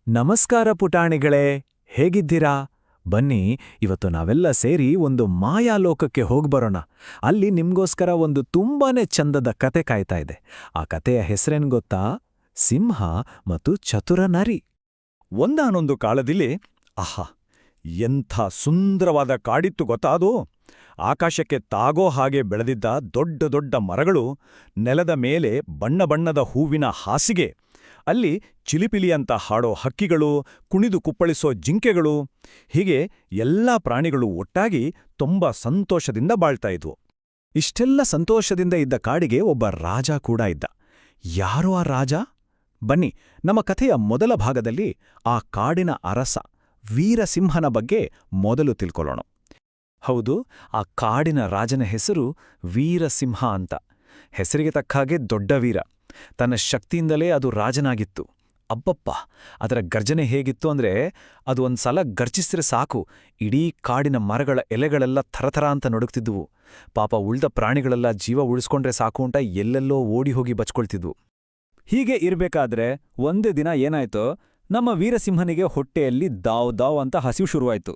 ನಮಸ್ಕಾರ ಪುಟಾಣಿಗಳೇ, ಹೇಗಿದ್ದೀರಾ? ಬನ್ನಿ, ಇವತ್ತು ನಾವೆಲ್ಲ ಸೇರಿ ಒಂದು ಮಾಯಾಲೋಕಕ್ಕೆ ಹೋಗ್ಬರೋಣ. ಅಲ್ಲಿ ನಿಮ್ಗೋಸ್ಕರ ಒಂದು ತುಂಬಾನೇ ಚಂದದ ಕತೆ ಕಾಯ್ತಾ ಇದೆ. ಆ ಕತೆಯ ಹೆಸರೇನ್ ಗೊತ್ತಾ? ಸಿಂಹ ಮತ್ತು ಚತುರ ನರಿ. ಒಂದಾನೊಂದು ಕಾಲದಲ್ಲಿ ಆಹಾ, ಎಂಥ ಸುಂದರವಾದ ಕಾಡಿತ್ತು ಗೊತ್ತಾ ಅದು. ಆಕಾಶಕ್ಕೆ ತಾಗೋ ಹಾಗೆ ಬೆಳೆದಿದ್ದ ದೊಡ್ಡ ದೊಡ್ಡ ಮರಗಳು, ನೆಲದ ಮೇಲೆ ಬಣ್ಣ ಬಣ್ಣದ ಹೂವಿನ ಹಾಸಿಗೆ, ಅಲ್ಲಿ ಚಿಲಿಪಿಲಿಯಂತ ಹಾಡೋ ಹಕ್ಕಿಗಳು, ಕುಣಿದು ಕುಪ್ಪಳಿಸೋ ಜಿಂಕೆಗಳು, ಹೀಗೆ ಎಲ್ಲಾ ಪ್ರಾಣಿಗಳು ಒಟ್ಟಾಗಿ ತುಂಬ ಸಂತೋಷದಿಂದ ಬಾಳ್ತಾ ಇದ್ವು. ಇಷ್ಟೆಲ್ಲ ಸಂತೋಷದಿಂದ ಇದ್ದ ಕಾಡಿಗೆ ಒಬ್ಬ ರಾಜ ಕೂಡ ಇದ್ದ. ಯಾರು ಆ ರಾಜ? ಬನ್ನಿ, ನಮ್ಮ ಕಥೆಯ ಮೊದಲ ಭಾಗದಲ್ಲಿ ಆ ಕಾಡಿನ ಅರಸ ವೀರಸಿಂಹನ ಬಗ್ಗೆ ಮೊದಲು ತಿಳ್ಕೊಳ್ಳೋಣ. ಹೌದು, ಆ ಕಾಡಿನ ರಾಜನ ಹೆಸರು ವೀರಸಿಂಹ ಅಂತ. ಹೆಸರಿಗೆ ತಕ್ಕ ಹಾಗೆ ದೊಡ್ಡ ವೀರ. ತನ್ನ ಶಕ್ತಿಯಿಂದಲೇ ಅದು ರಾಜನಾಗಿತ್ತು. ಅಬ್ಬಪ್ಪ, ಅದರ ಗರ್ಜನೆ ಹೇಗಿತ್ತು ಅಂದ್ರೆ, ಅದು ಒಂದ್ಸಲ ಗರ್ಜಿಸಿದ್ರೆ ಸಾಕು, ಇಡೀ ಕಾಡಿನ ಮರಗಳ ಎಲೆಗಳೆಲ್ಲ ಥರಥರ ಅಂತ ನಡುಗ್ತಿದ್ವು. ಪಾಪ ಉಳ್ದ ಪ್ರಾಣಿಗಳೆಲ್ಲ ಜೀವ ಉಳಿಸ್ಕೊಂಡ್ರೆ ಸಾಕು ಅಂತ ಎಲ್ಲೆಲ್ಲೋ ಓಡಿ ಹೋಗಿ ಬಚ್ಕೊಳ್ತಿದ್ವು. ಹೀಗೆ ಇರ್ಬೇಕಾದ್ರೆ ಒಂದೇ ದಿನ ಏನಾಯ್ತೋ, ನಮ್ಮ ವೀರಸಿಂಹನಿಗೆ ಹೊಟ್ಟೆಯಲ್ಲಿ ದಾವ್ ದಾವ್ ಅಂತ ಹಸಿವು ಶುರುವಾಯ್ತು.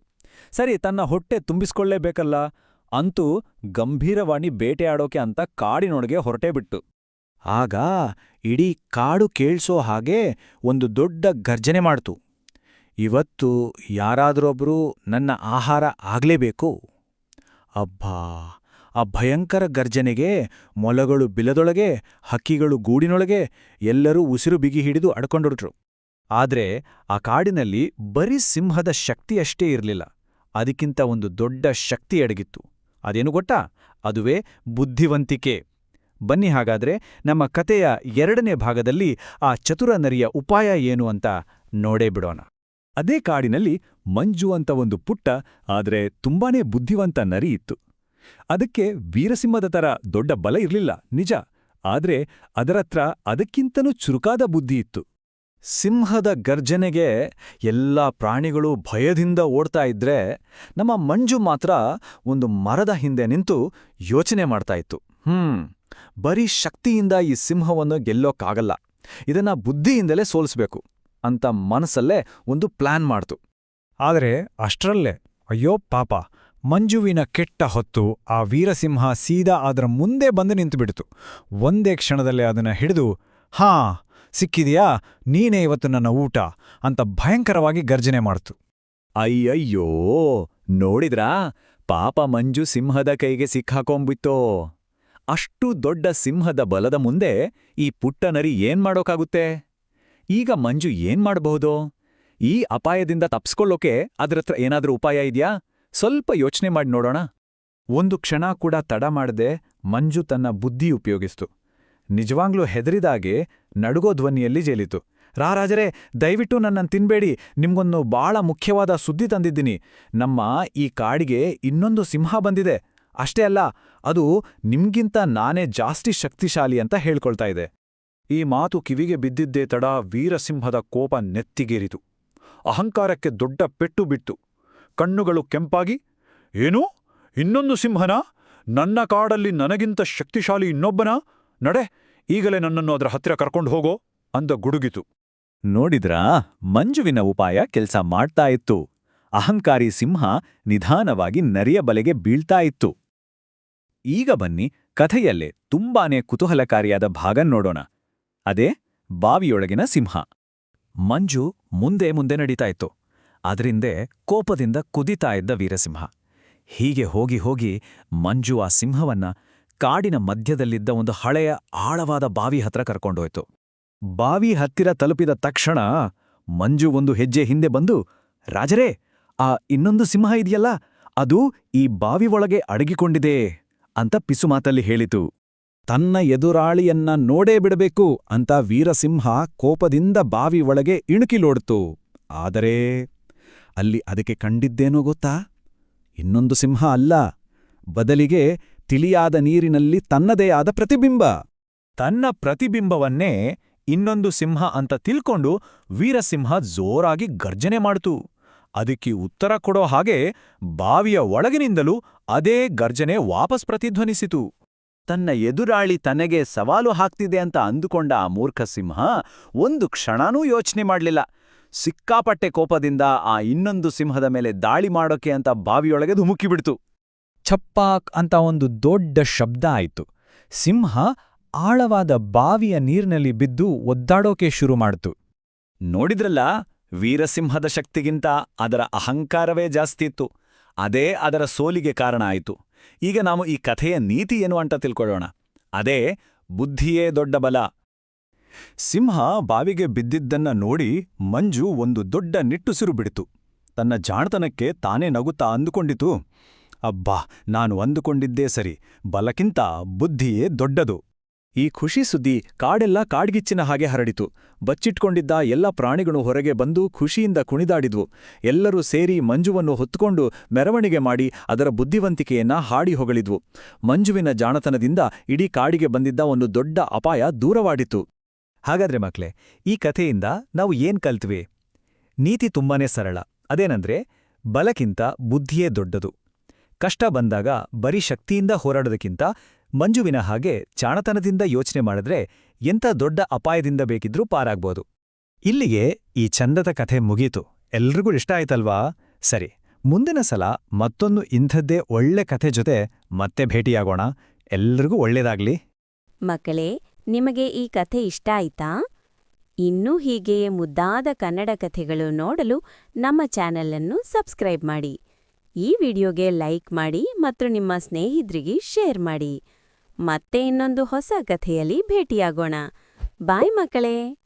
ಸರಿ, ತನ್ನ ಹೊಟ್ಟೆ ತುಂಬಿಸ್ಕೊಳ್ಳೇಬೇಕಲ್ಲ, ಅಂತೂ ಗಂಭೀರವಾಣಿ ಬೇಟೆಯಾಡೋಕೆ ಅಂತ ಕಾಡಿನೊಳಗೆ ಹೊರಟೇ ಬಿಟ್ಟು. ಆಗ ಇಡೀ ಕಾಡು ಕೇಳ್ಸೋ ಹಾಗೆ ಒಂದು ದೊಡ್ಡ ಗರ್ಜನೆ ಮಾಡ್ತು. ಇವತ್ತು ಯಾರಾದ್ರೊಬ್ರು ನನ್ನ ಆಹಾರ ಆಗ್ಲೇಬೇಕು. ಅಬ್ಬಾ, ಆ ಭಯಂಕರ ಗರ್ಜನೆಗೆ ಮೊಲಗಳು ಬಿಲದೊಳಗೆ, ಹಕ್ಕಿಗಳು ಗೂಡಿನೊಳಗೆ, ಎಲ್ಲರೂ ಉಸಿರು ಬಿಗಿ ಹಿಡಿದು ಅಡ್ಕೊಂಡೊರಟ್ರು. ಆದ್ರೆ ಆ ಕಾಡಿನಲ್ಲಿ ಬರೀ ಸಿಂಹದ ಶಕ್ತಿಯಷ್ಟೇ ಇರಲಿಲ್ಲ, ಅದಕ್ಕಿಂತ ಒಂದು ದೊಡ್ಡ ಶಕ್ತಿ ಅಡಗಿತ್ತು. ಅದೇನು ಗೊತ್ತಾ? ಅದುವೇ ಬುದ್ಧಿವಂತಿಕೆ. ಬನ್ನಿ, ಹಾಗಾದ್ರೆ ನಮ್ಮ ಕತೆಯ ಎರಡನೇ ಭಾಗದಲ್ಲಿ ಆ ಚತುರ ನರಿಯ ಉಪಾಯ ಏನು ಅಂತ ನೋಡೇ ಬಿಡೋಣ. ಅದೇ ಕಾಡಿನಲ್ಲಿ ಮಂಜು ಅಂತ ಒಂದು ಪುಟ್ಟ ಆದ್ರೆ ತುಂಬಾನೇ ಬುದ್ಧಿವಂತ ನರಿ ಇತ್ತು. ಅದಕ್ಕೆ ವೀರಸಿಂಹದ ತರ ದೊಡ್ಡ ಬಲ ಇರ್ಲಿಲ್ಲ ನಿಜ, ಆದ್ರೆ ಅದರತ್ರ ಅದಕ್ಕಿಂತನೂ ಚುರುಕಾದ ಬುದ್ಧಿ ಇತ್ತು. ಸಿಂಹದ ಗರ್ಜನೆಗೆ ಎಲ್ಲಾ ಪ್ರಾಣಿಗಳು ಭಯದಿಂದ ಓಡ್ತಾ ಇದ್ರೆ, ನಮ್ಮ ಮಂಜು ಮಾತ್ರ ಒಂದು ಮರದ ಹಿಂದೆ ನಿಂತು ಯೋಚನೆ ಮಾಡ್ತಾ ಇತ್ತು. ಬರೀ ಶಕ್ತಿಯಿಂದ ಈ ಸಿಂಹವನ್ನು ಗೆಲ್ಲೋಕ್ಕಾಗಲ್ಲ, ಇದನ್ನ ಬುದ್ಧಿಯಿಂದಲೇ ಸೋಲಿಸ್ಬೇಕು ಅಂತ ಮನಸ್ಸಲ್ಲೇ ಒಂದು ಪ್ಲಾನ್ ಮಾಡ್ತು. ಆದರೆ ಅಷ್ಟರಲ್ಲೇ ಅಯ್ಯೋ ಪಾಪ, ಮಂಜುವಿನ ಕೆಟ್ಟ ಹೊತ್ತು ಆ ವೀರಸಿಂಹ ಸೀದಾ ಅದರ ಮುಂದೆ ಬಂದು ನಿಂತುಬಿಡ್ತು. ಒಂದೇ ಕ್ಷಣದಲ್ಲೇ ಅದನ್ನ ಹಿಡಿದು, ಹಾ ಸಿಕ್ಕಿದೆಯಾ, ನೀನೇ ಇವತ್ತು ನನ್ನ ಊಟ ಅಂತ ಭಯಂಕರವಾಗಿ ಗರ್ಜನೆ ಮಾಡ್ತು. ಅಯ್ಯಯ್ಯೋ, ನೋಡಿದ್ರಾ, ಪಾಪ ಮಂಜು ಸಿಂಹದ ಕೈಗೆ ಸಿಕ್ಕಾಕೊಂಬಿತ್ತೋ. ಅಷ್ಟು ದೊಡ್ಡ ಸಿಂಹದ ಬಲದ ಮುಂದೆ ಈ ಪುಟ್ಟ ನರಿ ಏನ್ ಮಾಡೋಕ್ಕಾಗುತ್ತೆ? ಈಗ ಮಂಜು ಏನ್ ಮಾಡಬಹುದು? ಈ ಅಪಾಯದಿಂದ ತಪ್ಸ್ಕೊಳ್ಳೋಕೆ ಅದರತ್ರ ಏನಾದ್ರೂ ಉಪಾಯ ಇದ್ಯಾ? ಸ್ವಲ್ಪ ಯೋಚನೆ ಮಾಡಿ ನೋಡೋಣ. ಒಂದು ಕ್ಷಣ ಕೂಡ ತಡ ಮಾಡದೆ ಮಂಜು ತನ್ನ ಬುದ್ಧಿ ಉಪಯೋಗಿಸ್ತು. ನಿಜವಾಗ್ಲೂ ಹೆದರಿದಾಗೆ ನಡುಗೋ ಧ್ವನಿಯಲ್ಲಿ ಜೇಲಿತು. ರಾಜರೇ, ದಯವಿಟ್ಟು ನನ್ನನ್ನು ತಿನ್ಬೇಡಿ, ನಿಮ್ಗೊಂದು ಬಾಳ ಮುಖ್ಯವಾದ ಸುದ್ದಿ ತಂದಿದ್ದೀನಿ. ನಮ್ಮ ಈ ಕಾಡಿಗೆ ಇನ್ನೊಂದು ಸಿಂಹ ಬಂದಿದೆ. ಅಷ್ಟೇ ಅಲ್ಲ, ಅದು ನಿಮ್ಗಿಂತ ನಾನೇ ಜಾಸ್ತಿ ಶಕ್ತಿಶಾಲಿ ಅಂತ ಹೇಳ್ಕೊಳ್ತಾ ಇದೆ. ಈ ಮಾತು ಕಿವಿಗೆ ಬಿದ್ದಿದ್ದೇ ತಡ ವೀರಸಿಂಹದ ಕೋಪ ನೆತ್ತಿಗೇರಿತು. ಅಹಂಕಾರಕ್ಕೆ ದೊಡ್ಡ ಪೆಟ್ಟು ಬಿತ್ತು. ಕಣ್ಣುಗಳು ಕೆಂಪಾಗಿ, ಏನು, ಇನ್ನೊಂದು ಸಿಂಹನ? ನನ್ನ ಕಾಡಲ್ಲಿ ನನಗಿಂತ ಶಕ್ತಿಶಾಲಿ ಇನ್ನೊಬ್ಬನ? ನಡೆ, ಈಗಲೇ ನನ್ನನ್ನು ಅದರ ಹತ್ತಿರ ಕರ್ಕೊಂಡು ಹೋಗೋ ಅಂದ ಗುಡುಗಿತು. ನೋಡಿದ್ರಾ, ಮಂಜುವಿನ ಉಪಾಯ ಕೆಲ್ಸ ಮಾಡ್ತಾ ಇತ್ತು. ಅಹಂಕಾರಿ ಸಿಂಹ ನಿಧಾನವಾಗಿ ನರಿಯ ಬಲೆಗೆ ಬೀಳ್ತಾ ಇತ್ತು. ಈಗ ಬನ್ನಿ, ಕಥೆಯಲ್ಲೇ ತುಂಬಾನೇ ಕುತೂಹಲಕಾರಿಯಾದ ಭಾಗ ನೋಡೋಣ. ಅದೇ ಬಾವಿಯೊಳಗಿನ ಸಿಂಹ. ಮಂಜು ಮುಂದೆ ಮುಂದೆ ನಡೀತಾ ಇತ್ತು. ಅದರಿಂದೆ ಕೋಪದಿಂದ ಕುದಿತಾ ಇದ್ದ ವೀರಸಿಂಹ. ಹೀಗೆ ಹೋಗಿ ಹೋಗಿ ಮಂಜು ಆ ಸಿಂಹವನ್ನ ಕಾಡಿನ ಮಧ್ಯದಲ್ಲಿದ್ದ ಒಂದು ಹಳೆಯ ಆಳವಾದ ಬಾವಿ ಹತ್ರ ಕರ್ಕೊಂಡೋಯ್ತು. ಬಾವಿ ಹತ್ತಿರ ತಲುಪಿದ ತಕ್ಷಣ ಮಂಜು ಒಂದು ಹೆಜ್ಜೆ ಹಿಂದೆ ಬಂದು, ರಾಜರೇ, ಆ ಇನ್ನೊಂದು ಸಿಂಹ ಇದೆಯಲ್ಲ, ಅದು ಈ ಬಾವಿ ಒಳಗೆ ಅಡಗಿಕೊಂಡಿದೆ ಅಂತ ಪಿಸುಮಾತಲ್ಲಿ ಹೇಳಿತು. ತನ್ನ ಎದುರಾಳಿಯನ್ನ ನೋಡೇ ಬಿಡಬೇಕು ಅಂತ ವೀರಸಿಂಹ ಕೋಪದಿಂದ ಬಾವಿ ಒಳಗೆ ಇಣುಕಿಲೋಡ್ತು. ಆದರೆ ಅಲ್ಲಿ ಅದಕ್ಕೆ ಕಂಡಿದ್ದೇನೋ ಗೊತ್ತಾ? ಇನ್ನೊಂದು ಸಿಂಹ ಅಲ್ಲ, ಬದಲಿಗೆ ತಿಳಿಯಾದ ನೀರಿನಲ್ಲಿ ತನ್ನದೇ ಆದ ಪ್ರತಿಬಿಂಬ. ತನ್ನ ಪ್ರತಿಬಿಂಬವನ್ನೇ ಇನ್ನೊಂದು ಸಿಂಹ ಅಂತ ತಿಳ್ಕೊಂಡು ವೀರಸಿಂಹ ಜೋರಾಗಿ ಗರ್ಜನೆ ಮಾಡಿತು. ಅದಕ್ಕೆ ಉತ್ತರ ಕೊಡೋ ಹಾಗೆ ಬಾವಿಯ ಒಳಗಿನಿಂದಲೂ ಅದೇ ಗರ್ಜನೆ ವಾಪಸ್ ಪ್ರತಿಧ್ವನಿಸಿತು. ತನ್ನ ಎದುರಾಳಿ ತನಗೆ ಸವಾಲು ಹಾಕ್ತಿದೆ ಅಂತ ಅಂದುಕೊಂಡ ಆ ಮೂರ್ಖ ಸಿಂಹ ಒಂದು ಕ್ಷಣನೂ ಯೋಚನೆ ಮಾಡ್ಲಿಲ್ಲ. ಸಿಕ್ಕಾಪಟ್ಟೆ ಕೋಪದಿಂದ ಆ ಇನ್ನೊಂದು ಸಿಂಹದ ಮೇಲೆ ದಾಳಿ ಮಾಡೋಕೆ ಅಂತ ಬಾವಿಯೊಳಗೆ ಧುಮುಕಿಬಿಡ್ತು. ಛಪ್ಪಾಕ್ ಅಂತ ಒಂದು ದೊಡ್ಡ ಶಬ್ದ ಆಯಿತು. ಸಿಂಹ ಆಳವಾದ ಬಾವಿಯ ನೀರಿನಲ್ಲಿ ಬಿದ್ದು ಒದ್ದಾಡೋಕೆ ಶುರು ಮಾಡ್ತು. ನೋಡಿದ್ರಲ್ಲ, ವೀರಸಿಂಹದ ಶಕ್ತಿಗಿಂತ ಅದರ ಅಹಂಕಾರವೇ ಜಾಸ್ತಿ ಇತ್ತು. ಅದೇ ಅದರ ಸೋಲಿಗೆ ಕಾರಣ ಆಯಿತು. ಈಗ ನಾವು ಈ ಕಥೆಯ ನೀತಿ ಏನು ಅಂತ ತಿಳ್ಕೊಳ್ಳೋಣ. ಅದೇ ಬುದ್ಧಿಯೇ ದೊಡ್ಡ ಬಲ. ಸಿಂಹ ಬಾವಿಗೆ ಬಿದ್ದಿದ್ದನ್ನ ನೋಡಿ ಮಂಜು ಒಂದು ದೊಡ್ಡ ನಿಟ್ಟುಸಿರು ಬಿಡಿತು. ತನ್ನ ಜಾಣತನಕ್ಕೆ ತಾನೇ ನಗುತ್ತಾ ಅಂದುಕೊಂಡಿತು, ಅಬ್ಬಾ, ನಾನು ಅಂದುಕೊಂಡಿದ್ದೇ ಸರಿ, ಬಲಕ್ಕಿಂತ ಬುದ್ಧಿಯೇ ದೊಡ್ಡದು. ಈ ಖುಷಿ ಸುದ್ದಿ ಕಾಡೆಲ್ಲ ಕಾಡ್ಗಿಚ್ಚಿನ ಹಾಗೆ ಹರಡಿತು. ಬಚ್ಚಿಟ್ಕೊಂಡಿದ್ದ ಎಲ್ಲ ಪ್ರಾಣಿಗಳು ಹೊರಗೆ ಬಂದು ಖುಷಿಯಿಂದ ಕುಣಿದಾಡಿದ್ವು. ಎಲ್ಲರೂ ಸೇರಿ ಮಂಜುವನ್ನು ಹೊತ್ತುಕೊಂಡು ಮೆರವಣಿಗೆ ಮಾಡಿ ಅದರ ಬುದ್ಧಿವಂತಿಕೆಯನ್ನ ಹಾಡಿ ಹೊಗಳಿದ್ವು. ಮಂಜುವಿನ ಜಾಣತನದಿಂದ ಇಡೀ ಕಾಡಿಗೆ ಬಂದಿದ್ದ ಒಂದು ದೊಡ್ಡ ಅಪಾಯ ದೂರವಾಡಿತು. ಹಾಗಾದ್ರೆ ಮಕ್ಳೇ, ಈ ಕಥೆಯಿಂದ ನಾವು ಏನ್ ಕಲ್ತ್ವಿ? ನೀತಿ ತುಂಬಾನೇ ಸರಳ. ಅದೇನಂದ್ರೆ, ಬಲಕ್ಕಿಂತ ಬುದ್ಧಿಯೇ ದೊಡ್ಡದು. ಕಷ್ಟ ಬಂದಾಗ ಬರೀ ಶಕ್ತಿಯಿಂದ ಹೋರಾಡೋದಕ್ಕಿಂತ ಮಂಜುವಿನ ಹಾಗೆ ಜಾಣತನದಿಂದ ಯೋಚನೆ ಮಾಡಿದ್ರೆ ಎಂಥ ದೊಡ್ಡ ಅಪಾಯದಿಂದ ಬೇಕಿದ್ರೂ ಪಾರಾಗ್ಬೋದು. ಇಲ್ಲಿಗೆ ಈ ಚಂದದ ಕಥೆ ಮುಗೀತು. ಎಲ್ರಿಗೂ ಇಷ್ಟ ಆಯ್ತಲ್ವಾ? ಸರಿ, ಮುಂದಿನ ಸಲ ಮತ್ತೊಂದು ಇಂಥದ್ದೇ ಒಳ್ಳೆ ಕಥೆ ಜೊತೆ ಮತ್ತೆ ಭೇಟಿಯಾಗೋಣ. ಎಲ್ರಿಗೂ ಒಳ್ಳೇದಾಗ್ಲಿ. ಮಕ್ಕಳೇ, ನಿಮಗೆ ಈ ಕಥೆ ಇಷ್ಟ ಆಯ್ತಾ? ಇನ್ನೂ ಹೀಗೆಯೇ ಮುದ್ದಾದ ಕನ್ನಡ ಕಥೆಗಳು ನೋಡಲು ನಮ್ಮ ಚಾನೆಲ್ ಅನ್ನು ಸಬ್ಸ್ಕ್ರೈಬ್ ಮಾಡಿ. ಈ ವಿಡಿಯೋಗೆ ಲೈಕ್ ಮಾಡಿ ಮತ್ತು ನಿಮ್ಮ ಸ್ನೇಹಿತರಿಗೆ ಶೇರ್ ಮಾಡಿ. ಮತ್ತೆ ಇನ್ನೊಂದು ಹೊಸ ಕಥೆಯಲ್ಲಿ ಭೇಟಿಯಾಗೋಣ. ಬಾಯ್ ಮಕ್ಕಳೇ.